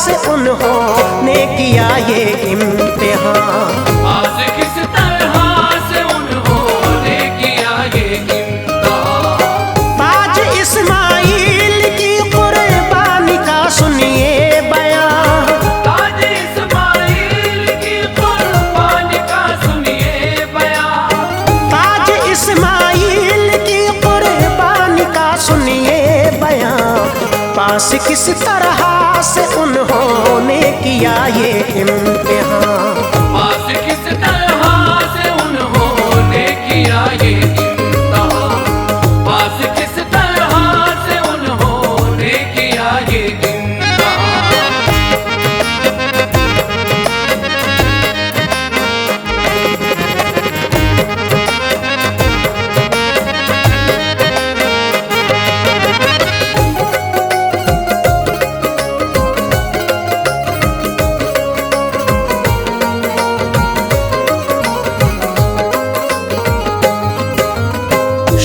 से उन्होंने किया ये इम्तिहान। आज किस तरह से उन्होंने किया ये इम्तिहान। ताज इस्माइल की कुर्बानी का सुनिए बयान। ताज इस्माइल की कुर्बानी का सुनिए बयान। ताज इस्माइल की कुर्बानी का सुनिए बयान। पास किस तरह से उन्होंने किया ये इम्तिहान। पास किस तरह से उन्होंने किया ये इम्तिहान। पास किस तरह से उन्होंने किया ये इम्तिहान।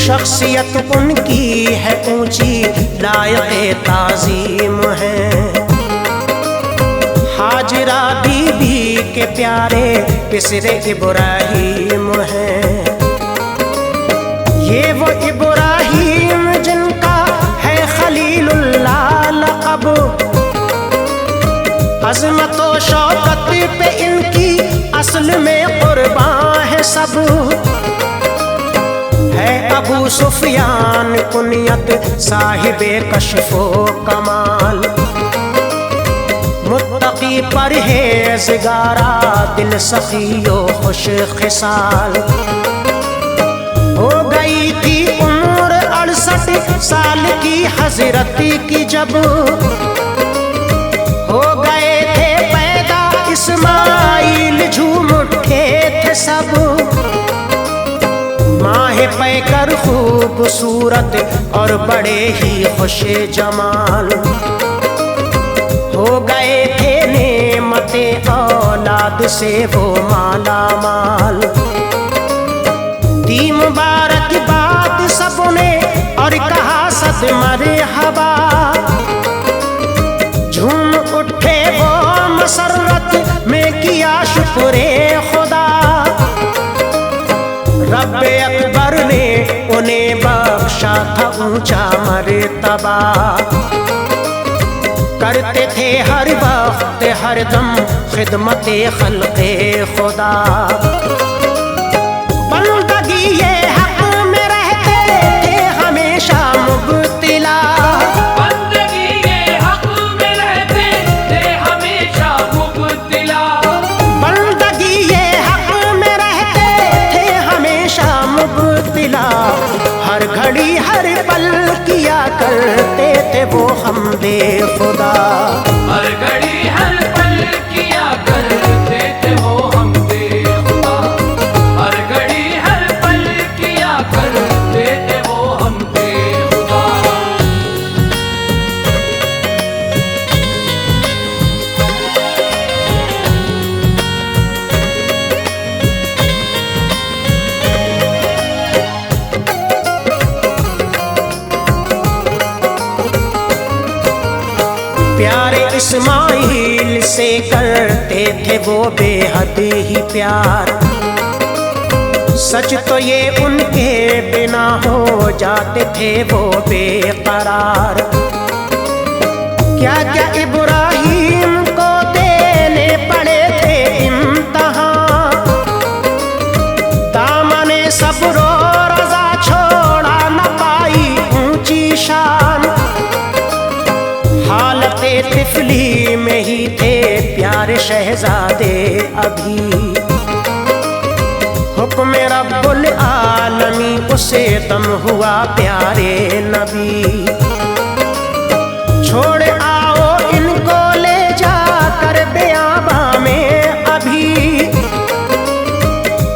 शख्सियत उनकी है ऊंची, लायक ताज़ीम है। हाजरा बीबी के प्यारे पिसरे इब्राहीम हैं। ये वो इब्राहीम जिनका है खलीलुल्लाह लक़ब। अज़मत व शौकत पे इनकी असल में कुर्बान है सब। है अबू सुफियान कुनियत साहिबे कश्फो कमाल। मुत्तकी परहेज़गारा दिल सखियो खुश खिसाल। हो गई थी उम्र 68 साल की हजरत की जब। हो गए थे पैदा इस्माइल झूम उठे थे सब। माहे पैकर खूबसूरत और बड़े ही खुशे जमाल। हो गए थे नेमते औलाद से वो माला माल। दी मुबारकबाद सबने और कहा सद मरहबा। झूम उठे वो मसरत में किया शुक्रे खुदा। रब्बे अकबर ने उन्हें बख्शा था ऊंचा मर्तबा। करते थे हर वक्त हर दम खिदमते खल्क़े खुदा। बंदगी ये हक में रहते थे हमेशा मुब्तिला। बंदगी ये हक में रहते थे हमेशा मुब्तिला। बंदगी ये हक में रहते थे हमेशा मुब्तिला। हर घड़ी हर पल किया करते थे वो हमदे खुदा। हर घड़ी हर पल किया करते थे वो हमदे खुदा। हर घड़ी हर पल किया करते थे वो हमदे खुदा। प्यारे इस्माइल से करते थे वो बेहद ही प्यार। सच तो ये उनके बिना हो जाते थे वो बेकरार। क्या क्या इब्राहीम को देने पड़े थे इम्तिहान। दामने सब्र रज़ा छोड़ा न पाई ऊंची शान। हालते तिफली में ही थे प्यारे शहजादे अभी। हुक्म रब्बुल आलमी उसे दम हुआ प्यारे नबी। छोड़ आओ इनको ले जाकर बेआबा में अभी।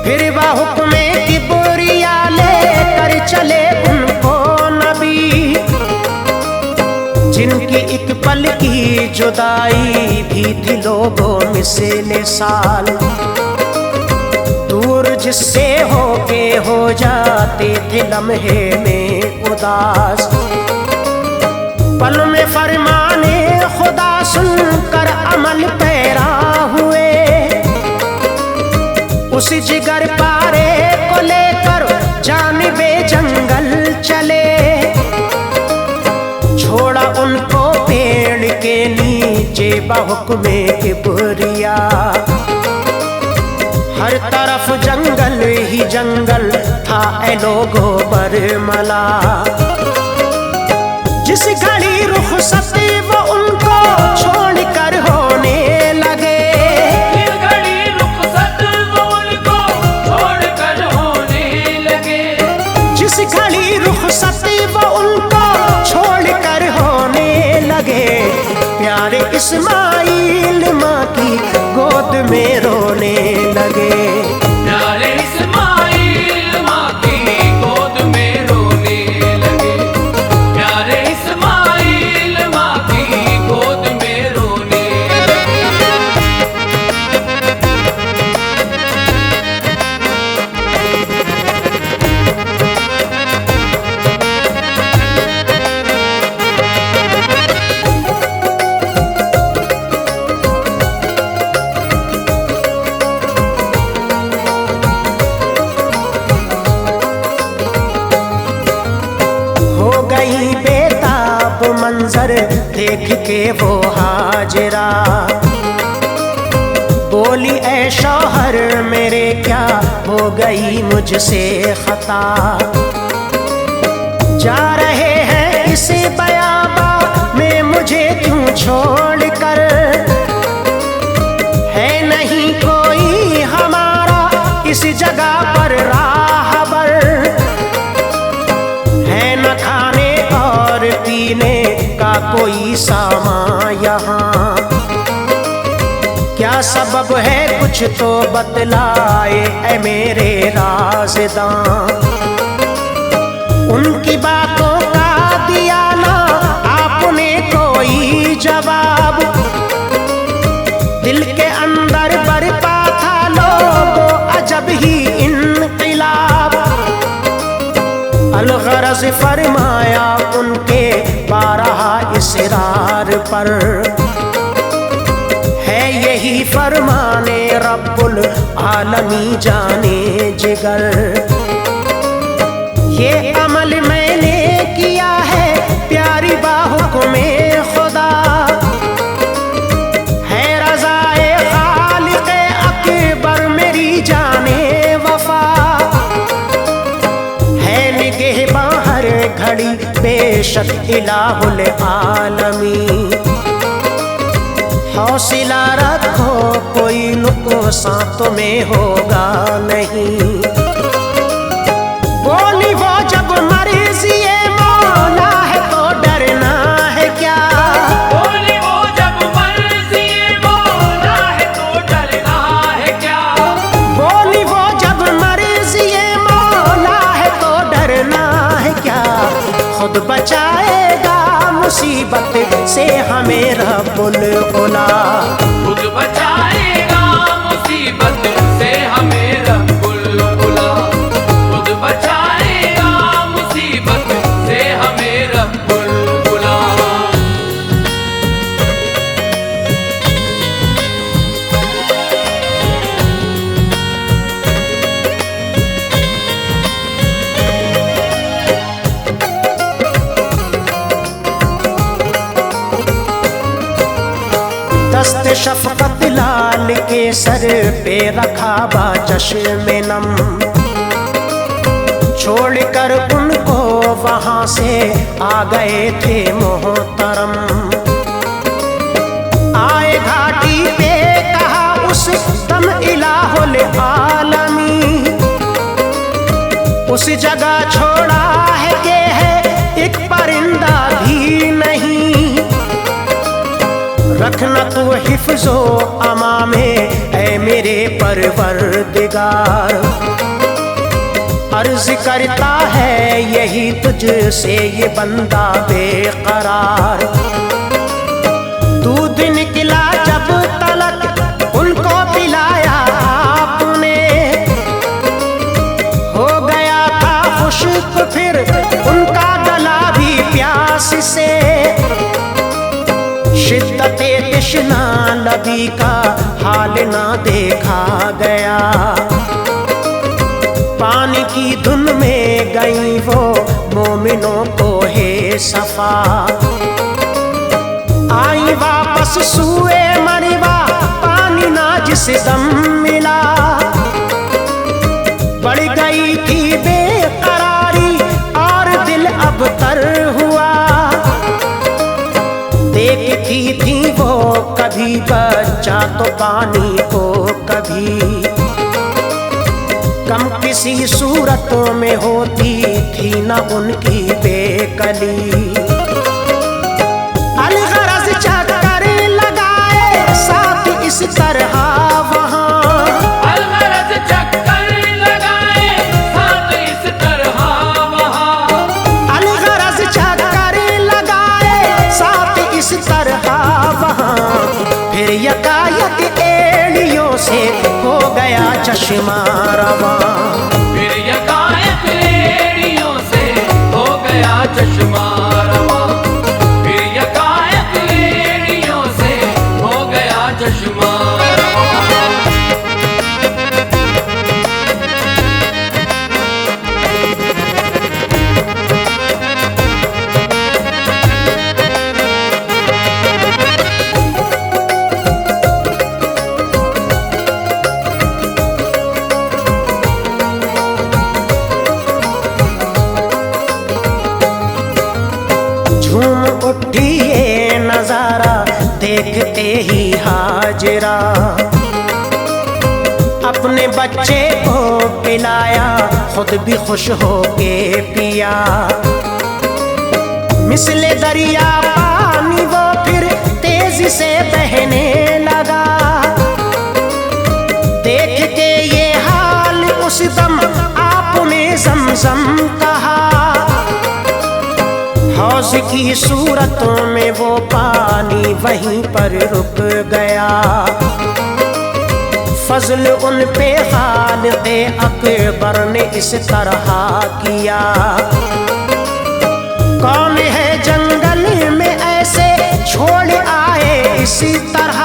फिर वह हुक्म किबरिया लेकर चले उनको नबी। जिनकी एक पल की जुदाई भी थी लोगों में से साल। दूर जिससे होके हो जाते थे लम्हे में उदास। पल में फरमाने खुदा सुनकर अमल पैरा हुए, उस जिगर पारे को लेकर जानिबे जंगल चले। छोड़ा उनको पेड़ के नीचे बहुक्मे किबरिया, हर तरफ जंगल ही जंगल था ए लोगों बरमला। जिस घड़ी रुखसत वो उनको छोड़कर होने लगे, जिस घड़ी रुखसत वो उनको छोड़कर होने लगे, जिस घड़ी रुखसत वो उनको छोड़कर होने लगे। प्यारे इस्माइल माँ की गोद में रोने लगे, प्यारे इस्माइल माँ की गोद में रोने लगे, प्यारे इस्माइल माँ की गोद में रोने लगे। बेताब मंजर देख के वो हाजरा, बोली ऐ शौहर मेरे क्या हो गई मुझसे खता। जा रहे हैं इस बयाबा में मुझे क्यों छोड़कर, है नहीं कोई हमारा इस जगह पर राहबर। है न खाने और पीने का कोई सामान यहाँ, क्या सबब है कुछ तो बतलाए ऐ मेरे राज़दां। उनकी बातों का दिया ना आपने कोई जवाब, दिल के अंदर बरपा था लोगों अजब ही इनक़िलाब। अलग़रज़ फरमाया उनके बारहा इसरार पर, है यही फरमाने रब्बुल आलमी जाने जिगर। ये अमल मैंने किया है प्यारी बाहुक्मे खुदा, है रज़ाए खालिक़े अकबर मेरी जाने वफा। है निगहबां हर घड़ी बेशक इलाहुल आलमी, हौसला रखो कोई नुक़सान तुम्हें होगा नहीं। बोली वो जब मर्ज़ी मौला है तो डरना है क्या, बोली वो जब मर्ज़ी मौला है तो डरना है क्या, बोली वो जब मर्ज़ी मौला है तो डरना है क्या। खुद बचाएगा मुसीबत से हमें रब्बुल उला, खुद बचाएगा मुसीबत से हमें रब्बुल उला, खुद बचाएगा मुसीबत से हमें रब्बुल उला। दस्त शफ़क़त लाल के सर पे रखा बा चश्मे नम, छोड़कर उनको वहाँ से आ गए थे मोहतरम। आए घाटी पे कहा उस दम इलाहुल आलमी, उस जगह छोड़ा है कि है एक परिंदा भी नहीं। रखना तू हिफ्ज़ो अमा में ऐ मेरे परवरदिगार, अर्ज़ करता है यही तुझसे ये बंदा बेकरार। दूध निकला जब तलक उनको पिलाया आपने, हो गया था खुश्क फिर उनका गला भी प्यास से। शिद्दत कभी का हाल ना देखा गया। पानी की धुन में गई वो मोमिनों को है सफा। आई वापस सूए मरीवा, पानी ना जिस दम मिला। बढ़ गई थी बेकरारी और दिल अब तर हुआ। देखती थी वो कभी बच्चा तो पानी को कभी, कम किसी सूरतों में होती थी न उनकी बेकली। अलगरज चक्कर लगाए साथ इस तरह वहाँ, अलगरज चक्कर लगाए साथ इस तरह वहाँ। अलगरज चक्कर लगाए साथ इस तरह वहाँ। फिर यकायक एड़ियों से हो गया चश्मा रवां। फिर यकायक एड़ियों से हो गया चश्मा रवां। फिर यकायक एड़ियों से हो गया चश्मा रवां। झूम उठी ये नजारा देखते ही हाजिरा। अपने बच्चे को पिलाया, खुद भी खुश होके पिया। मिसले दरिया पानी वो फिर तेजी से बहने लगा। देख के ये हाल उस दम आपने ज़मज़म कहा। हौज की सूरतों में वो पानी वहीं पर रुक गया। फजल उन पे खालिक़े अकबर ने इस तरह किया। कौन है जंगल में ऐसे छोड़ आए इसी तरह।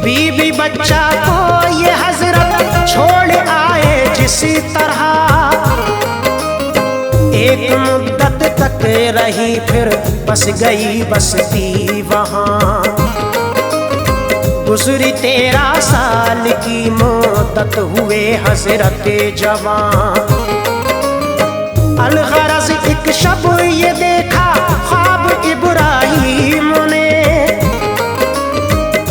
बीवी बच्चा को ये हजरत छोड़ आए जिसी तरह। एक मुद्दत तक रही फिर बस गई बसती वहाँ। गुजरी 13 साल की मुद्दत हुए हजरत जवां। अलगरज एक शब ये देखा ख्वाब इब्राहिम ने।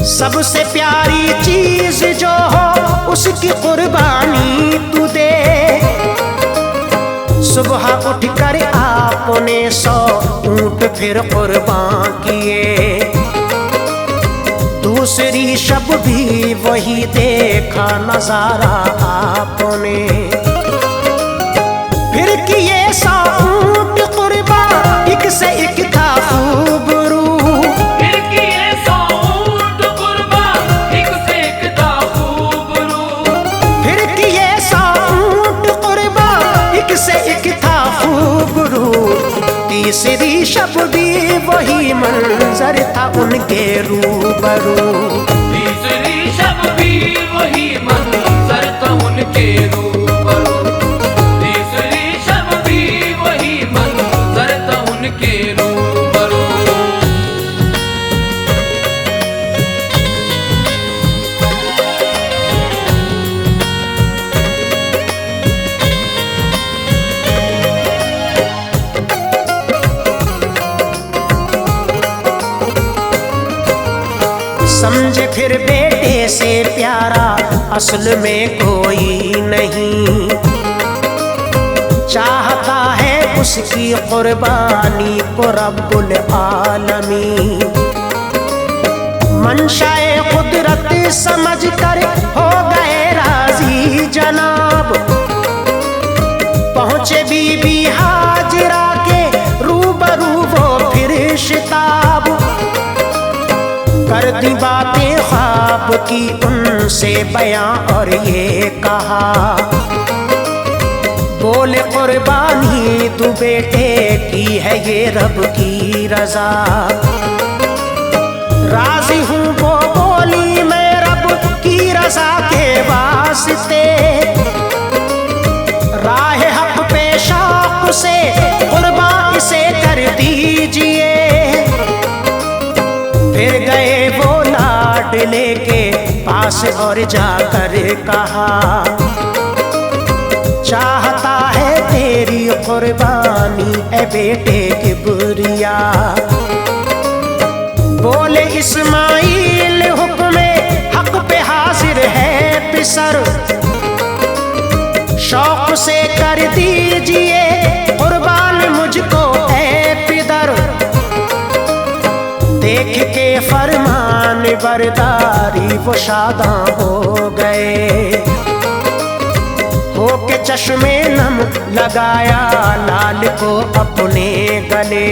सबसे प्यारी चीज जो हो उसकी कुर्बानी तू दे। सुबह उठकर आपने 100 ऊंट फिर कुर्बान किए। दूसरी शब भी वही देखा नजारा आपने। फिर किए 100 ऊंट कुर्बान, एक से एक था खूबरू। फिर किए 100 ऊंट कुर्बान, एक से एक था खूबरू। फिर किए 100 ऊंट कुर्बान, एक से एक था खूबरू। तीसरी शब भी वही मंजर था उनके रूबरू। तीसरी शब भी वही मंजर था उनके रूबरू। तीसरी शब भी वही मंजर था उनके रूबरू। समझे फिर बेटे से प्यारा असल में कोई नहीं। चाहता है उसकी कुर्बानी को रब्बुल आलमीन। मंशाए कुदरत समझ कर हो गए राजी जनाब। पहुँचे बीबी हाजिरा के रूबरू वो फिर शिताब। कर दी बातें ख्वाब की उनसे बयां और ये कहा। बोले कुर्बानी तू बेटे की है ये रब की रजा। राजी हूँ वो बोली मैं रब की रजा के वास्ते, राह हक पे शौक से कुर्बान इसे कर दीजिए। फिर गए वो लाडले के पास और जाकर कहा, चाहता है तेरी कुर्बानी ए बेटे किबरिया। बोले इस्माइल हुक्मे हक पे हाजिर है पिसर, शौक से कर दीजिए कुर्बान मुझको ए पिदर। देख के फरमान बरदारी वो शादां हो गए, होके चश्मे नम लगाया लाल को अपने गले।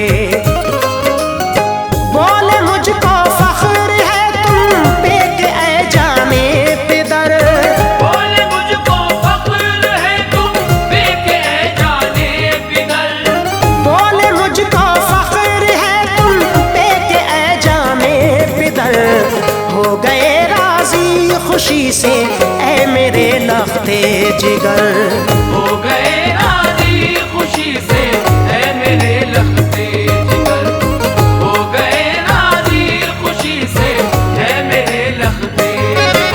बोले मुझको फख्र है तुम पे के ऐ जाने पिदर, बोले मुझको फख्र है तुम पे के ऐ जाने पिदर। बोले मुझको फख्र है तुम पे के ऐ जाने पिदर। हो गए राजी खुशी से ऐ मेरे लख्ते जिगर, हो गए राजी खुशी से ऐ मेरे लख्ते जिगर। हो गए राजी खुशी से ऐ मेरे लख्ते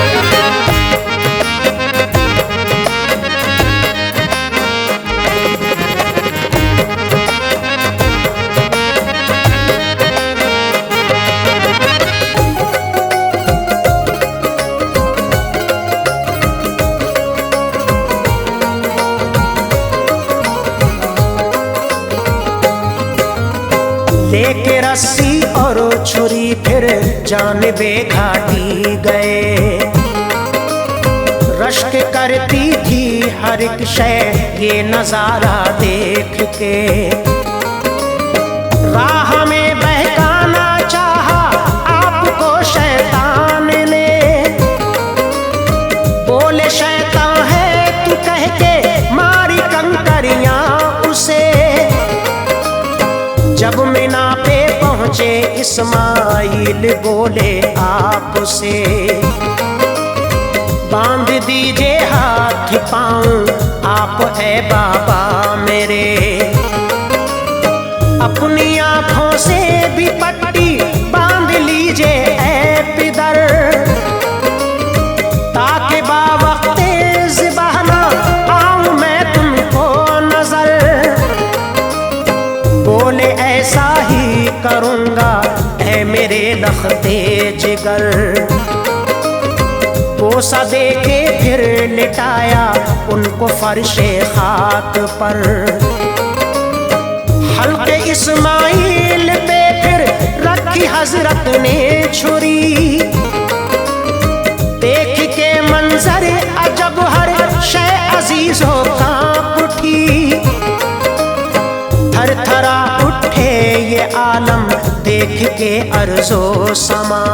जिगर। लेके रस्सी और छुरी फिर जानबे घाटी गए। रश्क करती थी हर एक शय ये नजारा देख के, राह में बहकाना चाहा आपको शैतान ने। बोले शैतान है तू कह के मारी कंकरियां उसे। जब मीना पे पहुंचे इस्माइल बोले आपसे, बांध दीजिए हाथ पांव आप है बाबा मेरे। अपनी आंखों से भी पट्टी बांध लीजिए ऐ पिदर, ताकि बावक्ते ज़िबाह ना आऊं मैं तुमको नजर। बोले ऐसा ही करूंगा ऐ मेरे लख्ते जिगर। बोसा दे के फिर लिटाया उनको फर्शे खाक पर। हल्के इस्माइल पे फिर रखी हजरत ने छुरी। देख के मंजर अजब हर शय अजीजों कांप उठी। थर थरा उठे ये आलम देख के अर्जो समा।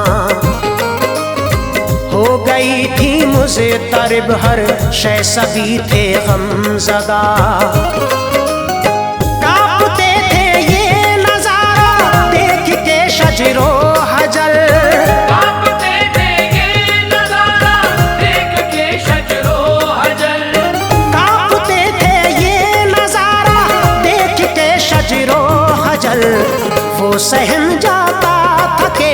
हो गई थी मुझे तरब हर शय सभी थे गमज़दा। कांपते थे ये नजारा देख के शजरो हजर। कांपते थे ये नजारा देख के शजरो हजर। कांपते थे ये नजारा देख के शजरो हजर। वो सहम जाता था के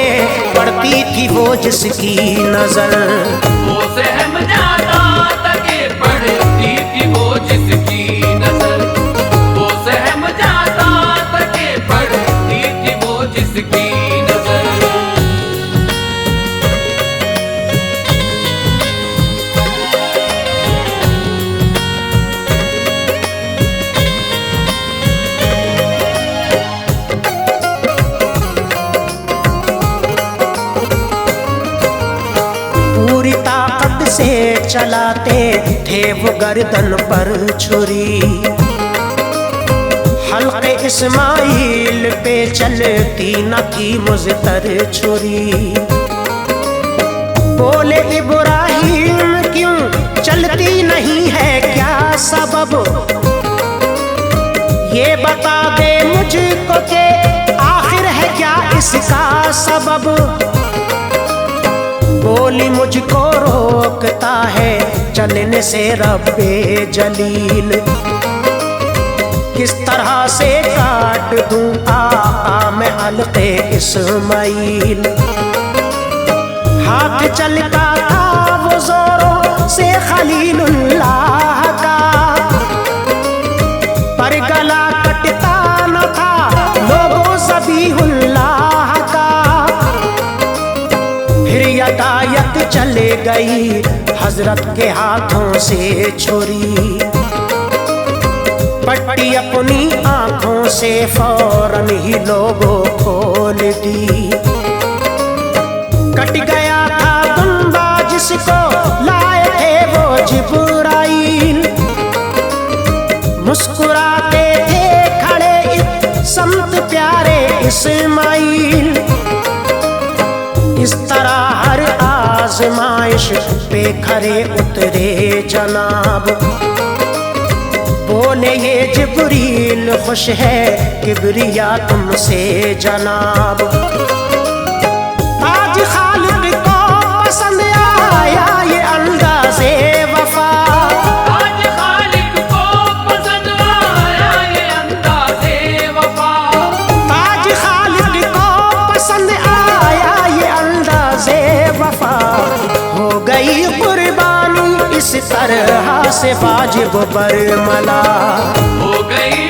पड़ती थी वो जिसकी नजर। वो सहम जाता था के पड़ती थी वो जिसकी नजर। वो सहम जाता था के पड़ती थी वो जिसकी नजर। पूरी ताकत से चलाते थे वो गर्दन पर छुरी। हल्के इस्माइल पे चलती न थी मुज़तर छुरी। बोले इब्राहिम क्यों चलती नहीं है क्या सबब। ये बता दे मुझको के आखिर है क्या इसका सबब। चलने से रब्बे जलील। किस तरह से काट दूं आका मैं हल्के इस्माइल। हाथ चलता था वो जोरों से खलीलुल्लाह का, पर गला कटता न था लोगों ज़बीहुल्लाह का। फिर यकायक चले गई हजरत के हाथों से छुरी, पट्टी अपनी आंखों से फौरन ही लोगों खोल दी। कट गया था दुम्बा जिसको लाए थे वो जिब्राइल, मुस्कुराते थे खड़े समत प्यारे इस्माइल। इस तरह हर आजमाइश पे खरे उतरे जनाब, बोले ये जिब्रील खुश है किबरिया तुमसे जनाब। आज खालिक को पसंद आया ये अंदाज़े वफा, आज खालिक को पसंद आया ये अंदाज़े वफा, आज खालिक को पसंद आया ये अंदाज़े वफा। हो गई कुर्बानी इस तरह से वाजिब बरमला, हो गई